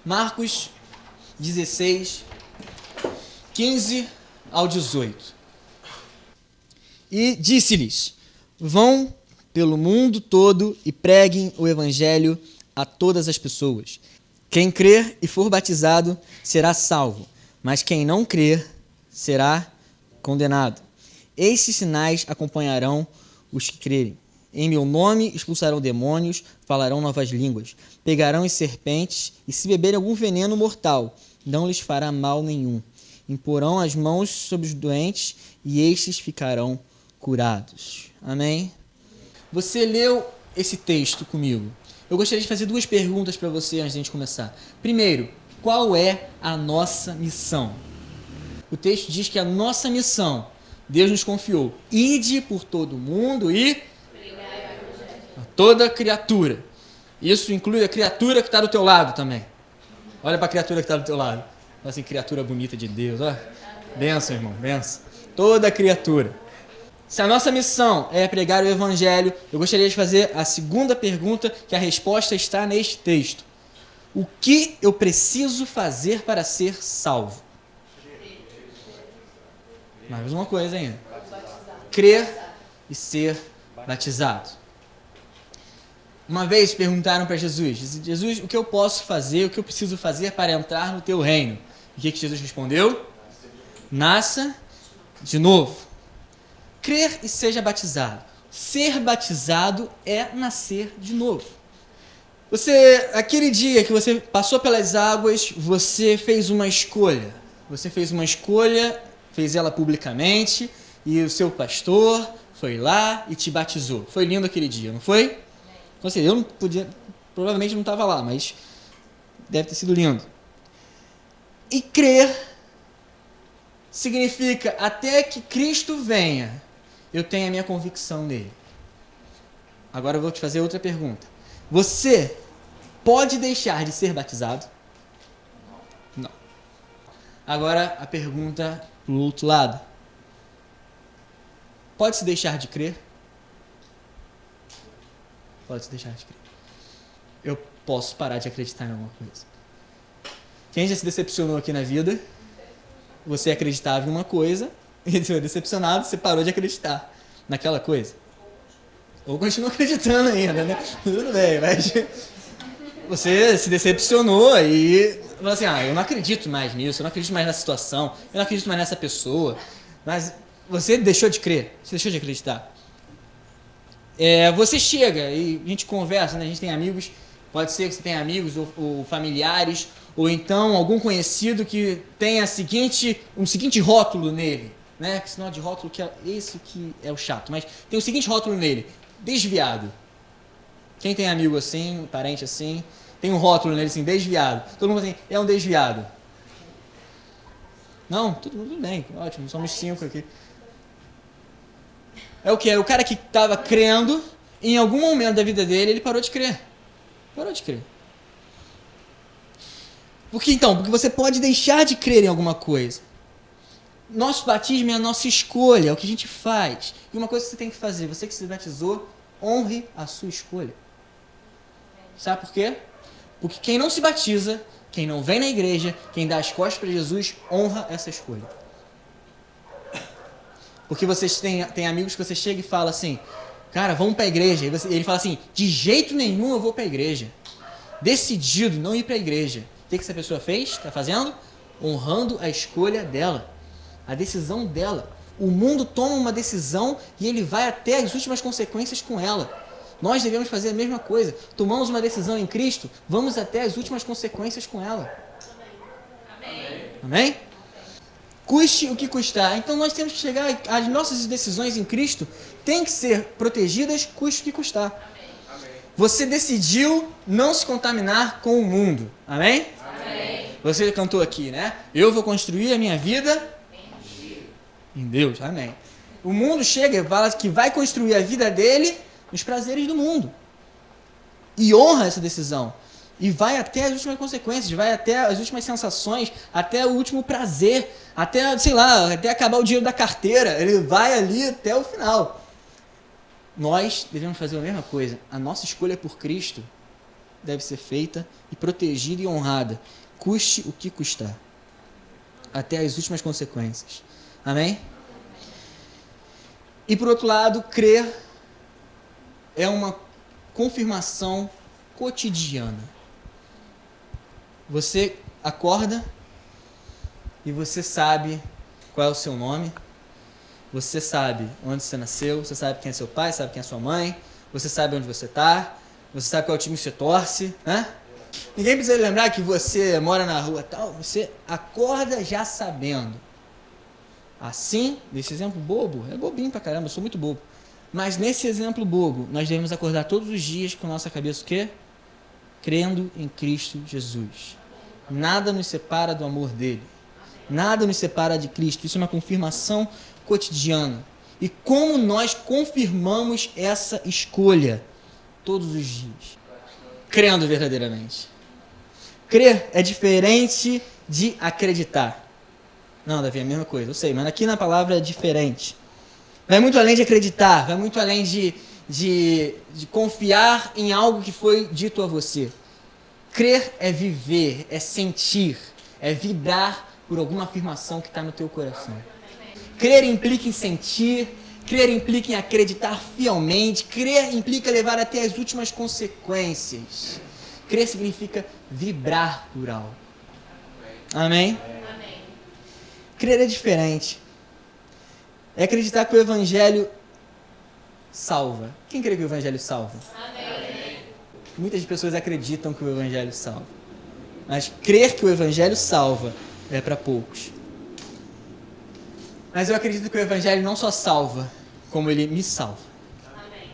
Marcos 16, 15 ao 18. E disse-lhes: vão pelo mundo todo e preguem o evangelho a todas as pessoas. Quem crer e for batizado será salvo, mas quem não crer será condenado. Estes sinais acompanharão os que crerem. Em meu nome expulsarão demônios, falarão novas línguas, pegarão em serpentes, e se beberem algum veneno mortal, não lhes fará mal nenhum. Imporão as mãos sobre os doentes, e estes ficarão curados. Amém? Você leu esse texto comigo. Eu gostaria de fazer duas perguntas para você antes de a gente começar. Primeiro, qual é a nossa missão? O texto diz que a nossa missão, Deus nos confiou: ide por todo mundo e a toda criatura. Isso inclui a criatura que está do teu lado também. Olha para a criatura que está do teu lado. Fala assim, criatura bonita de Deus. Ó. Benção, irmão, benção. Toda criatura. Se a nossa missão é pregar o evangelho, eu gostaria de fazer a segunda pergunta, que a resposta está neste texto. O que eu preciso fazer para ser salvo? Mais uma coisa ainda. Crer e ser batizado. Uma vez perguntaram para Jesus: Jesus, o que eu posso fazer, o que eu preciso fazer para entrar no teu reino? O que Jesus respondeu? Nasça de novo. Crer e seja batizado. Ser batizado é nascer de novo. Aquele dia que você passou pelas águas, você fez uma escolha. Você fez uma escolha, fez ela publicamente, e o seu pastor foi lá e te batizou. Foi lindo aquele dia, não foi? Então, assim, eu não podia, provavelmente não estava lá, mas deve ter sido lindo. E crer significa, até que Cristo venha, eu tenho a minha convicção nele. Agora eu vou te fazer outra pergunta. Você pode deixar de ser batizado? Não. Agora a pergunta do outro lado. Pode-se deixar de crer? Pode-se deixar de crer. Eu posso parar de acreditar em alguma coisa. Quem já se decepcionou aqui na vida? Você acreditava em uma coisa e foi decepcionado, você parou de acreditar naquela coisa. Ou continua acreditando ainda, né? Tudo bem, mas você se decepcionou e falou assim: eu não acredito mais nisso, eu não acredito mais nessa situação, eu não acredito mais nessa pessoa. Mas você deixou de crer, você deixou de acreditar. Você chega e a gente conversa, né? A gente tem amigos, pode ser que você tenha amigos ou familiares, ou então algum conhecido que tenha um seguinte rótulo nele, né? Que sinal de rótulo, que é esse que é o chato, mas tem o seguinte rótulo nele: desviado. Quem tem amigo assim, parente assim, tem um rótulo nele assim: desviado. Todo mundo assim, é um desviado. Não? Tudo bem, ótimo, somos 5 aqui. É o que? É o cara que estava crendo, em algum momento da vida dele, ele parou de crer. Parou de crer. Por que então? Porque você pode deixar de crer em alguma coisa. Nosso batismo é a nossa escolha, é o que a gente faz. E uma coisa que você tem que fazer: você que se batizou, honre a sua escolha. Sabe por quê? Porque quem não se batiza, quem não vem na igreja, quem dá as costas para Jesus, honra essa escolha. Porque vocês têm amigos que você chega e fala assim: cara, vamos para a igreja. E ele fala assim: de jeito nenhum eu vou para a igreja. Decidido não ir para a igreja. O que essa pessoa fez? Está fazendo? Honrando a escolha dela. A decisão dela. O mundo toma uma decisão e ele vai até as últimas consequências com ela. Nós devemos fazer a mesma coisa. Tomamos uma decisão em Cristo, vamos até as últimas consequências com ela. Amém? Amém? Custe o que custar. Então nós temos que chegar, as nossas decisões em Cristo têm que ser protegidas, custe o que custar. Amém. Você decidiu não se contaminar com o mundo. Amém? Amém. Você cantou aqui, né? Eu vou construir a minha vida em Deus. Amém. O mundo chega e fala que vai construir a vida dele nos prazeres do mundo. E honra essa decisão. E vai até as últimas consequências, vai até as últimas sensações, até o último prazer, até, sei lá, até acabar o dinheiro da carteira. Ele vai ali até o final. Nós devemos fazer a mesma coisa. A nossa escolha por Cristo deve ser feita e protegida e honrada, custe o que custar, até as últimas consequências. Amém? E por outro lado, crer é uma confirmação cotidiana. Você acorda e você sabe qual é o seu nome, você sabe onde você nasceu, você sabe quem é seu pai, sabe quem é sua mãe, você sabe onde você está, você sabe qual time você torce, né? Ninguém precisa lembrar que você mora na rua tal, você acorda já sabendo. Assim, nesse exemplo bobo, é bobinho pra caramba, eu sou muito bobo. Mas nesse exemplo bobo, nós devemos acordar todos os dias com a nossa cabeça o quê? Crendo em Cristo Jesus. Nada nos separa do amor dele. Nada nos separa de Cristo. Isso é uma confirmação cotidiana. E como nós confirmamos essa escolha todos os dias? Crendo verdadeiramente. Crer é diferente de acreditar. Não, Davi, é a mesma coisa, eu sei, mas aqui na palavra é diferente. Vai muito além de acreditar, vai muito além de confiar em algo que foi dito a você. Crer é viver, é sentir, é vibrar por alguma afirmação que está no teu coração. Crer implica em sentir, crer implica em acreditar fielmente, crer implica levar até as últimas consequências. Crer significa vibrar por algo. Amém? Crer é diferente. É acreditar que o Evangelho salva. Quem crê que o Evangelho salva? Amém. Muitas pessoas acreditam que o Evangelho salva. Mas crer que o Evangelho salva é para poucos. Mas eu acredito que o Evangelho não só salva, como ele me salva. Amém.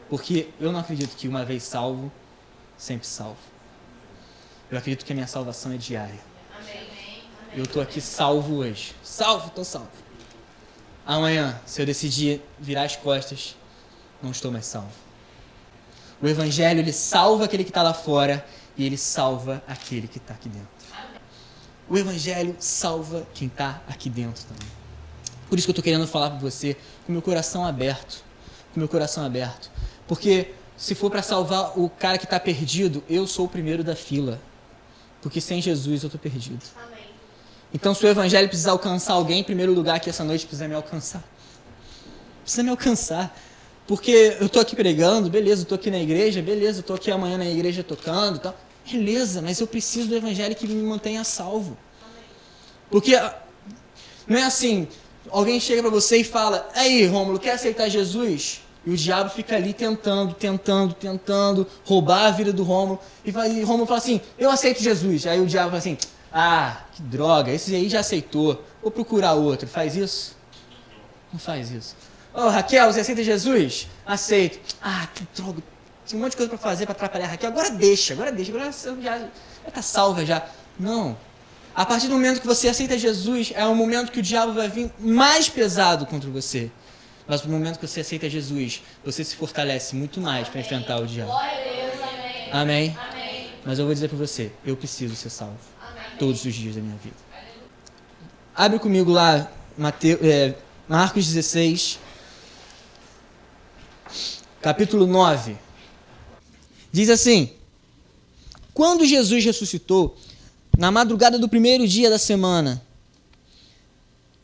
Porque eu não acredito que uma vez salvo, sempre salvo. Eu acredito que a minha salvação é diária. Eu estou aqui salvo hoje. Salvo, estou salvo. Amanhã, se eu decidir virar as costas, não estou mais salvo. O Evangelho, ele salva aquele que está lá fora e ele salva aquele que está aqui dentro. O Evangelho salva quem está aqui dentro também. Por isso que eu estou querendo falar para você com meu coração aberto. Com meu coração aberto. Porque se for para salvar o cara que está perdido, eu sou o primeiro da fila. Porque sem Jesus eu estou perdido. Amém. Então, se o Evangelho precisar alcançar alguém, em primeiro lugar, aqui essa noite precisa me alcançar. Precisa me alcançar. Porque eu estou aqui pregando, beleza, eu estou aqui na igreja, beleza, eu estou aqui amanhã na igreja tocando e tal. Beleza, mas eu preciso do Evangelho que me mantenha salvo. Porque não é assim, alguém chega para você e fala, aí, Rômulo, quer aceitar Jesus? E o diabo fica ali tentando roubar a vida do Rômulo. E Rômulo fala assim, eu aceito Jesus. Aí o diabo fala assim, ah, que droga, esse aí já aceitou, vou procurar outro. Faz isso? Não faz isso. Ô, Raquel, você aceita Jesus? Aceito. Ah, que droga, tem um monte de coisa para fazer para atrapalhar a Raquel. Agora deixa, agora você já está salva já. Não. A partir do momento que você aceita Jesus, é o momento que o diabo vai vir mais pesado contra você. Mas no momento que você aceita Jesus, você se fortalece muito mais para enfrentar o diabo. Amém? Amém? Mas eu vou dizer para você, eu preciso ser salvo. Todos os dias da minha vida. Abre comigo lá, Marcos 16, capítulo 9. Diz assim, quando Jesus ressuscitou, na madrugada do primeiro dia da semana,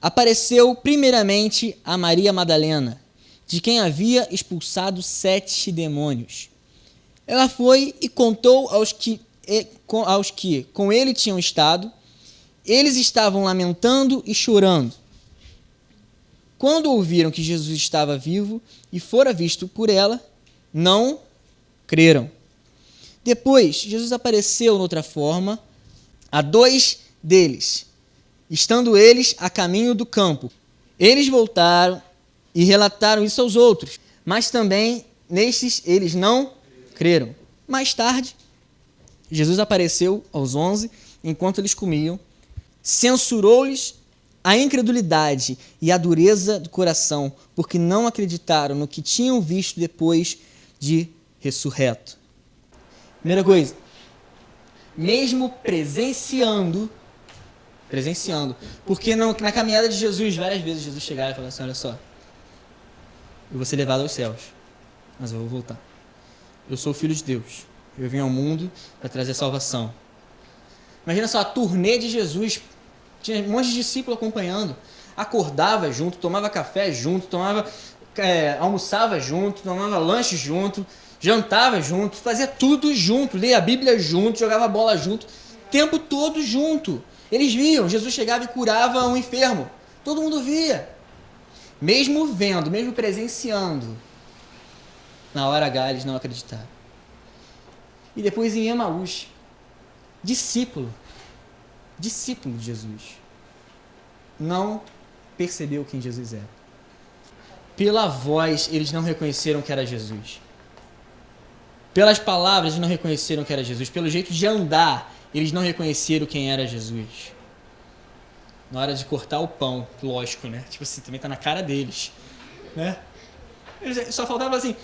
apareceu primeiramente a Maria Madalena, de quem havia expulsado 7 demônios. Ela foi e contou aos que com ele tinham estado. Eles estavam lamentando e chorando. Quando ouviram que Jesus estava vivo e fora visto por ela, não creram. Depois, Jesus apareceu noutra forma a 2 deles, estando eles a caminho do campo. Eles voltaram e relataram isso aos outros, mas também nestes eles não creram. Mais tarde, Jesus apareceu aos 11, enquanto eles comiam, censurou-lhes a incredulidade e a dureza do coração, porque não acreditaram no que tinham visto depois de ressurreto. Primeira coisa, mesmo presenciando, porque na caminhada de Jesus, várias vezes Jesus chegava e falava assim, olha só, eu vou ser levado aos céus, mas eu vou voltar. Eu sou o Filho de Deus, Eu vim ao mundo para trazer salvação. Imagina só, a turnê de Jesus. Tinha um monte de discípulos acompanhando. Acordava junto, tomava café junto, almoçava junto, tomava lanche junto, jantava junto, fazia tudo junto, lia a Bíblia junto, jogava bola junto, o tempo todo junto. Eles viam, Jesus chegava e curava um enfermo. Todo mundo via. Mesmo vendo, mesmo presenciando, na hora H eles não acreditaram. E depois em Emaús, discípulo de Jesus, não percebeu quem Jesus era. Pela voz, eles não reconheceram que era Jesus. Pelas palavras, eles não reconheceram que era Jesus. Pelo jeito de andar, eles não reconheceram quem era Jesus. Na hora de cortar o pão, lógico, né? Tipo assim, também tá na cara deles, né? Eles só faltava assim,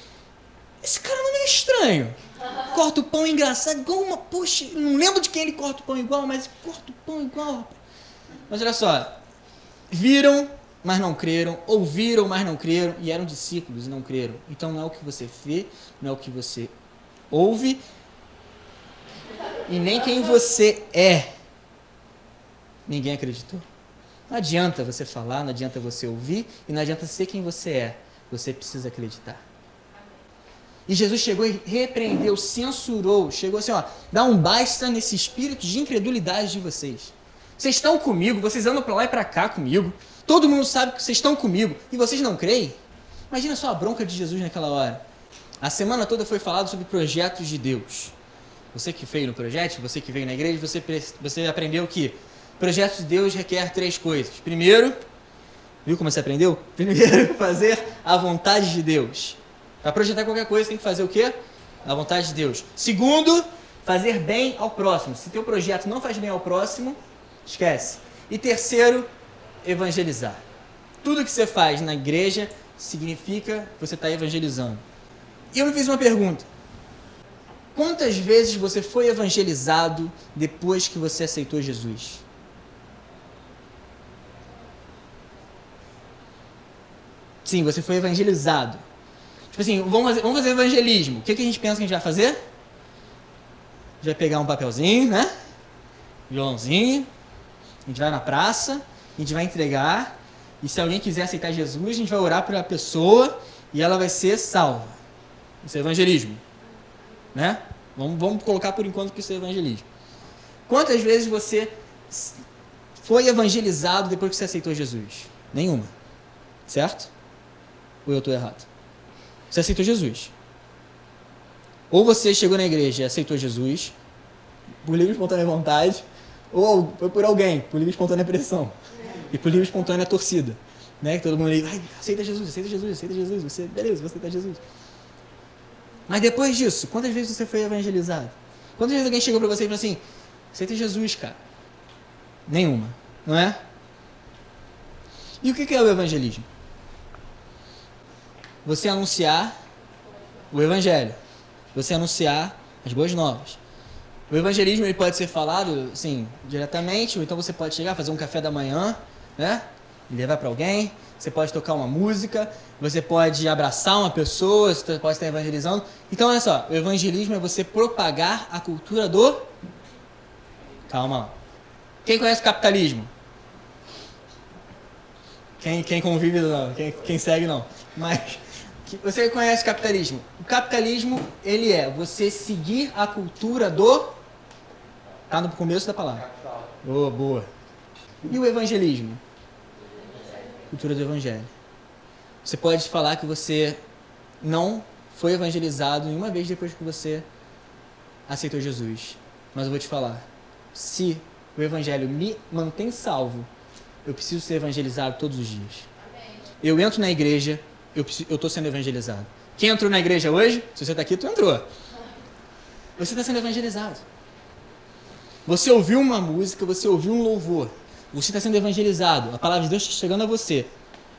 esse cara não é estranho. Corta o pão engraçado, igual uma... Poxa, não lembro de quem ele corta o pão igual, mas corta o pão igual, rapaz. Mas olha só, viram, mas não creram, ouviram, mas não creram, e eram discípulos e não creram. Então não é o que você vê, não é o que você ouve, e nem quem você é. Ninguém acreditou. Não adianta você falar, não adianta você ouvir, e não adianta ser quem você é. Você precisa acreditar. E Jesus chegou e repreendeu, censurou, chegou assim, ó, dá um basta nesse espírito de incredulidade de vocês. Vocês estão comigo, vocês andam para lá e para cá comigo, todo mundo sabe que vocês estão comigo, e vocês não creem? Imagina só a bronca de Jesus naquela hora. A semana toda foi falado sobre projetos de Deus. Você que veio no projeto, você que veio na igreja, você aprendeu que projeto de Deus requer 3 coisas. Primeiro, viu como você aprendeu? Primeiro, fazer a vontade de Deus. Para projetar qualquer coisa, tem que fazer o quê? A vontade de Deus. Segundo, fazer bem ao próximo. Se teu projeto não faz bem ao próximo, esquece. E terceiro, evangelizar. Tudo que você faz na igreja significa que você está evangelizando. E eu me fiz uma pergunta. Quantas vezes você foi evangelizado depois que você aceitou Jesus? Sim, você foi evangelizado. Tipo assim, vamos fazer evangelismo. O que a gente pensa que a gente vai fazer? A gente vai pegar um papelzinho, né? Violãozinho. A gente vai na praça, a gente vai entregar. E se alguém quiser aceitar Jesus, a gente vai orar por a pessoa e ela vai ser salva. Isso é evangelismo. Né? Vamos colocar por enquanto que isso é evangelismo. Quantas vezes você foi evangelizado depois que você aceitou Jesus? Nenhuma. Certo? Ou eu estou errado? Você aceitou Jesus. Ou você chegou na igreja e aceitou Jesus, por livre e espontânea vontade, ou foi por alguém, por livre e espontânea pressão. E por livre e espontânea torcida. Né? Que todo mundo diz, aceita Jesus, aceita Jesus, aceita Jesus. Você, beleza, vou aceitar Jesus. Mas depois disso, quantas vezes você foi evangelizado? Quantas vezes alguém chegou para você e falou assim, aceita Jesus, cara? Nenhuma, não é? E o que é o evangelismo? Você anunciar o evangelho. Você anunciar as boas novas. O evangelismo ele pode ser falado, assim, diretamente, ou então você pode chegar, fazer um café da manhã, né? E levar para alguém. Você pode tocar uma música, você pode abraçar uma pessoa, você pode estar evangelizando. Então, olha só, o evangelismo é você propagar a cultura do... Calma lá. Quem conhece o capitalismo? Quem convive não, quem segue não. Mas... Você conhece o capitalismo? O capitalismo, ele é você seguir a cultura do... Tá no começo da palavra. Oh, boa. E o evangelismo? Cultura do evangelho. Você pode falar que você não foi evangelizado nenhuma vez depois que você aceitou Jesus. Mas eu vou te falar. Se o evangelho me mantém salvo, eu preciso ser evangelizado todos os dias. Eu entro na igreja... Eu estou sendo evangelizado. Quem entrou na igreja hoje? Se você está aqui, tu entrou. Você está sendo evangelizado. Você ouviu uma música, você ouviu um louvor. Você está sendo evangelizado. A palavra de Deus está chegando a você.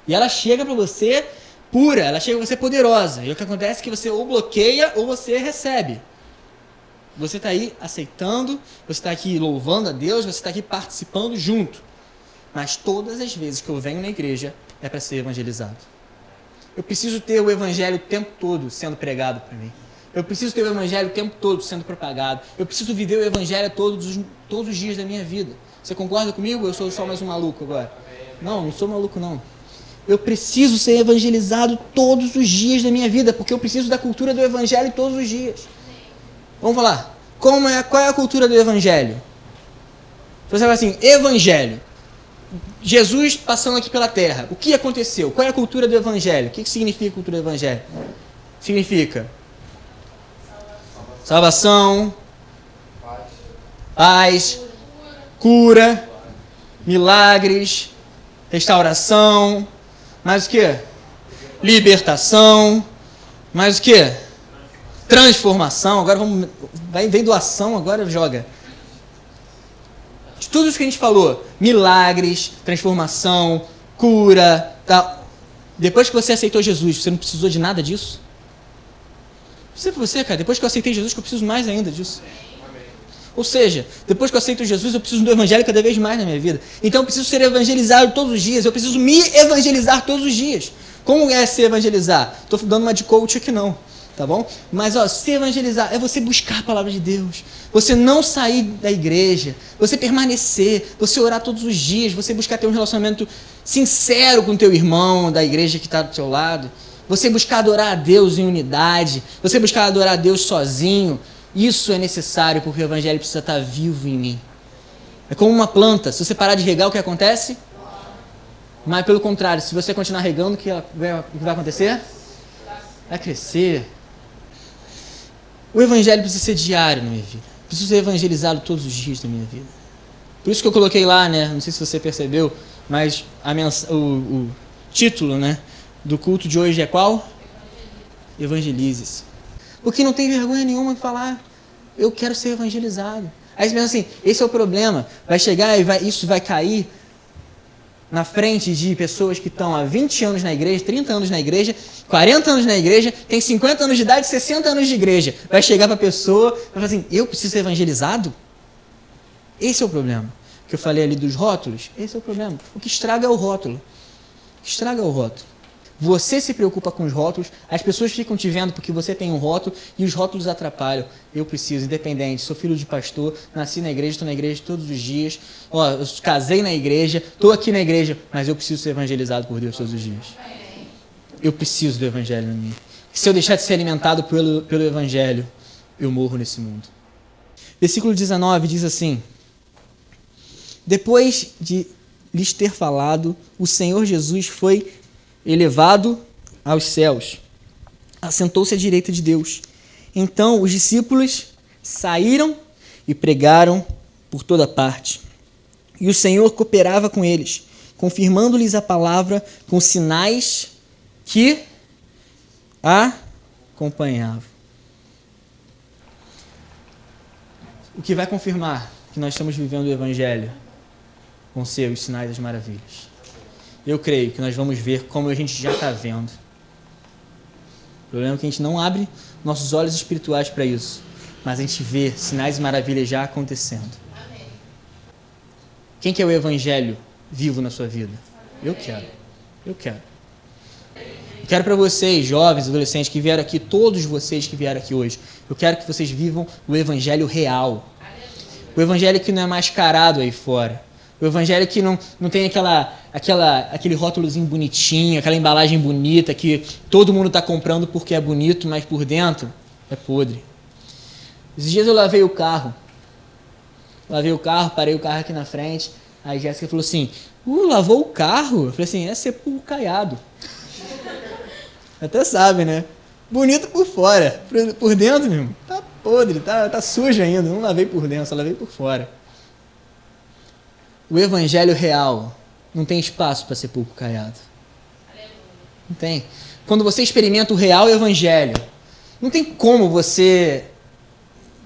E ela chega para você pura, ela chega para você poderosa. E o que acontece é que você ou bloqueia ou você recebe. Você está aí aceitando, você está aqui louvando a Deus, você está aqui participando junto. Mas todas as vezes que eu venho na igreja é para ser evangelizado. Eu preciso ter o evangelho o tempo todo sendo pregado para mim. Eu preciso ter o evangelho o tempo todo sendo propagado. Eu preciso viver o evangelho todos os dias da minha vida. Você concorda comigo ou eu sou só mais um maluco agora? Não sou maluco não. Eu preciso ser evangelizado todos os dias da minha vida, porque eu preciso da cultura do evangelho todos os dias. Vamos falar. Qual é a cultura do evangelho? Você fala assim, evangelho. Jesus passando aqui pela terra. O que aconteceu? Qual é a cultura do evangelho? O que significa a cultura do evangelho? Significa salvação, paz, cura, milagres, restauração, mais o que? Libertação, mais o que? Transformação. Agora vem doação, agora joga. De tudo isso que a gente falou, milagres, transformação, cura, tal. Depois que você aceitou Jesus, você não precisou de nada disso? Você, cara, depois que eu aceitei Jesus, que eu preciso mais ainda disso. Ou seja, depois que eu aceito Jesus, eu preciso do evangelho cada vez mais na minha vida. Então eu preciso ser evangelizado todos os dias, eu preciso me evangelizar todos os dias. Como é se evangelizar? Estou dando uma de coach aqui não, tá bom? Mas se evangelizar é você buscar a palavra de Deus. Você não sair da igreja, você permanecer, você orar todos os dias, você buscar ter um relacionamento sincero com o teu irmão da igreja que está do seu lado. Você buscar adorar a Deus em unidade, você buscar adorar a Deus sozinho. Isso é necessário porque o evangelho precisa estar vivo em mim. É como uma planta, se você parar de regar, o que acontece? Mas pelo contrário, se você continuar regando, o que vai acontecer? Vai crescer. O evangelho precisa ser diário na minha vida. Preciso ser evangelizado todos os dias da minha vida. Por isso que eu coloquei lá, né? Não sei se você percebeu, mas o título, né, do culto de hoje é qual? Evangelize-se. Porque não tem vergonha nenhuma em falar, eu quero ser evangelizado. Aí você pensa assim, esse é o problema. Vai chegar e isso vai cair na frente de pessoas que estão há 20 anos na igreja, 30 anos na igreja, 40 anos na igreja, tem 50 anos de idade, 60 anos de igreja. Vai chegar para a pessoa e vai falar assim, eu preciso ser evangelizado? Esse é o problema. Que eu falei ali dos rótulos, esse é o problema. O que estraga é o rótulo. O que estraga é o rótulo. Você se preocupa com os rótulos, as pessoas ficam te vendo porque você tem um rótulo e os rótulos atrapalham. Eu preciso, independente, sou filho de pastor, nasci na igreja, estou na igreja todos os dias, eu casei na igreja, estou aqui na igreja, mas eu preciso ser evangelizado por Deus todos os dias. Eu preciso do evangelho em mim. Se eu deixar de ser alimentado pelo evangelho, eu morro nesse mundo. Versículo 19 diz assim, depois de lhes ter falado, o Senhor Jesus foi elevado aos céus, assentou-se à direita de Deus. Então os discípulos saíram e pregaram por toda parte. E o Senhor cooperava com eles, confirmando-lhes a palavra com sinais que a acompanhavam. O que vai confirmar que nós estamos vivendo o Evangelho vão ser os sinais das maravilhas. Eu creio que nós vamos ver como a gente já está vendo. O problema é que a gente não abre nossos olhos espirituais para isso, mas a gente vê sinais e maravilhas já acontecendo. Amém. Quem quer o evangelho vivo na sua vida? Eu quero. Eu quero. Eu quero para vocês, jovens, adolescentes que vieram aqui, todos vocês que vieram aqui hoje, eu quero que vocês vivam o evangelho real. O evangelho que não é mascarado aí fora. O evangelho que não tem aquele rótulozinho bonitinho, aquela embalagem bonita que todo mundo está comprando porque é bonito, mas por dentro é podre. Esses dias eu lavei o carro. Parei o carro aqui na frente. Aí a Jéssica falou assim, lavou o carro? Eu falei assim, é sepulcro caiado. Até sabe, né? Bonito por fora. Por dentro, meu irmão, tá podre, tá sujo ainda. Não lavei por dentro, só lavei por fora. O evangelho real não tem espaço para sepulcro caiado. Não tem. Quando você experimenta o real evangelho, não tem como você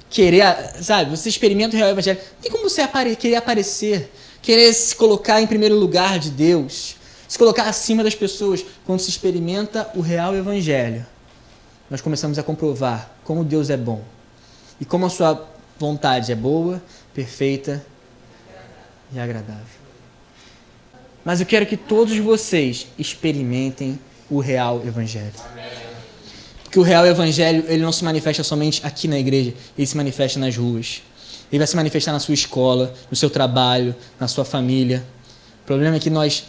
querer, sabe? Você experimenta o real evangelho, não tem como você querer aparecer, querer se colocar em primeiro lugar de Deus, se colocar acima das pessoas. Quando se experimenta o real evangelho, nós começamos a comprovar como Deus é bom e como a sua vontade é boa, perfeita e agradável. Mas eu quero que todos vocês experimentem o real evangelho. Porque Porque o real evangelho, ele não se manifesta somente aqui na igreja, ele se manifesta nas ruas. Ele vai se manifestar na sua escola, no seu trabalho, na sua família. O problema é que nós,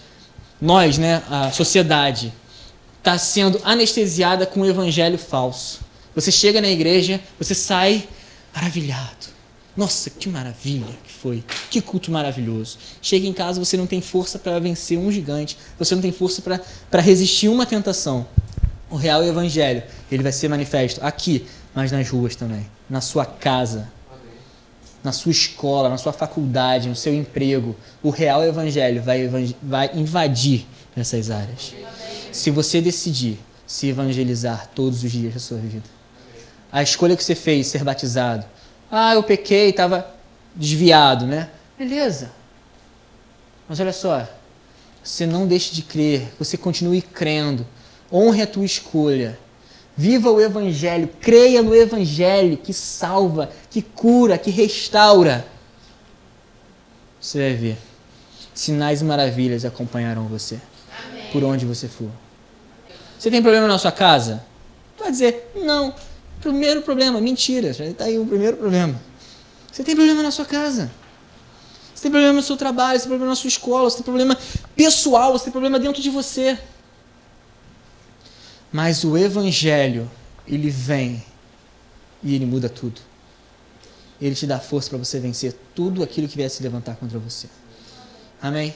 né, a sociedade, está sendo anestesiada com o evangelho falso. Você chega na igreja, você sai maravilhado. Nossa, que maravilha que foi. Que culto maravilhoso. Chega em casa, você não tem força para vencer um gigante. Você não tem força para resistir uma tentação. O real evangelho, ele vai ser manifesto aqui, mas nas ruas também. Na sua casa, na sua escola, na sua faculdade, no seu emprego. O real evangelho vai invadir essas áreas. Se você decidir se evangelizar todos os dias da sua vida. A escolha que você fez, ser batizado. Eu pequei, estava desviado, né? Beleza. Mas olha só, você não deixe de crer, você continue crendo. Honre a tua escolha. Viva o evangelho, creia no evangelho que salva, que cura, que restaura. Você vai ver. Sinais e maravilhas acompanharão você. Amém. Por onde você for. Você tem problema na sua casa? Tu vai dizer, não. Primeiro problema, mentira. Já está aí o primeiro problema. Você tem problema na sua casa. Você tem problema no seu trabalho, você tem problema na sua escola, você tem problema pessoal, você tem problema dentro de você. Mas o evangelho, ele vem e ele muda tudo. Ele te dá força para você vencer tudo aquilo que vier se levantar contra você. Amém?